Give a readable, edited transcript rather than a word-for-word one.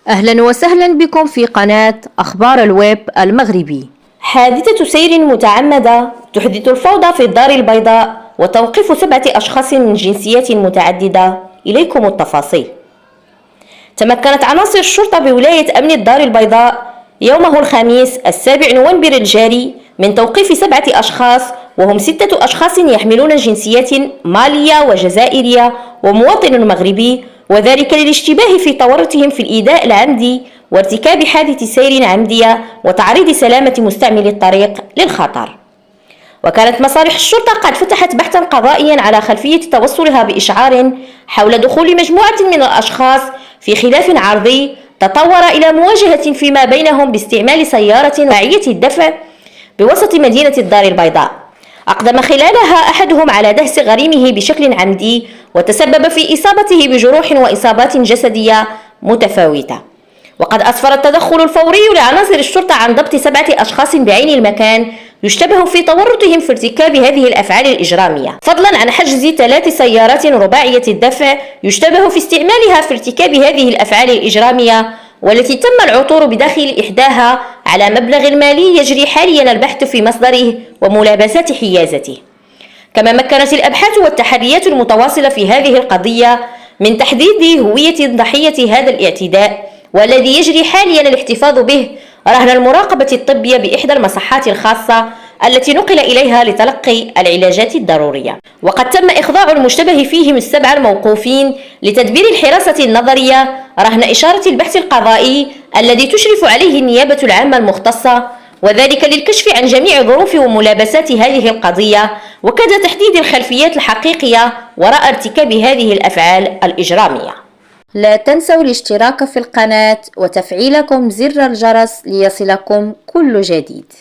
أهلا وسهلا بكم في قناة أخبار الويب المغربي. حادثة سير متعمدة تحدث الفوضى في الدار البيضاء وتوقيف 7 أشخاص من جنسيات متعددة. إليكم التفاصيل. تمكنت عناصر الشرطة بولاية أمن الدار البيضاء يومه الخميس 7 نوفمبر الجاري من توقيف 7 أشخاص، وهم 6 أشخاص يحملون جنسيات مالية وجزائرية ومواطن مغربي، وذلك للاشتباه في تورطهم في الإيذاء العمدي وارتكاب حادث سير عمدية وتعريض سلامة مستعمل الطريق للخطر. وكانت مصالح الشرطة قد فتحت بحثا قضائيا على خلفية توصلها بإشعار حول دخول مجموعة من الأشخاص في خلاف عرضي تطور إلى مواجهة فيما بينهم باستعمال سيارة واعية الدفع بوسط مدينة الدار البيضاء. أقدم خلالها أحدهم على دهس غريمه بشكل عمدي وتسبب في إصابته بجروح وإصابات جسدية متفاوتة. وقد أسفر التدخل الفوري لعناصر الشرطة عن ضبط 7 أشخاص بعين المكان يشتبه في تورطهم في ارتكاب هذه الأفعال الإجرامية، فضلا عن حجز 3 سيارات رباعية الدفع يشتبه في استعمالها في ارتكاب هذه الأفعال الإجرامية، والتي تم العثور بداخل إحداها على مبلغ مالي يجري حاليا البحث في مصدره وملابسات حيازته. كما مكنت الأبحاث والتحريات المتواصلة في هذه القضية من تحديد هوية ضحية هذا الاعتداء، والذي يجري حاليا الاحتفاظ به رهن المراقبة الطبية بإحدى المصحات الخاصة التي نقل إليها لتلقي العلاجات الضرورية. وقد تم إخضاع المشتبه فيهم ال7 الموقوفين لتدبير الحراسة النظرية رهن إشارة البحث القضائي الذي تشرف عليه النيابة العامة المختصة، وذلك للكشف عن جميع ظروف وملابسات هذه القضية وكذا تحديد الخلفيات الحقيقية وراء ارتكاب هذه الأفعال الإجرامية. لا تنسوا الاشتراك في القناة وتفعيلكم زر الجرس ليصلكم كل جديد.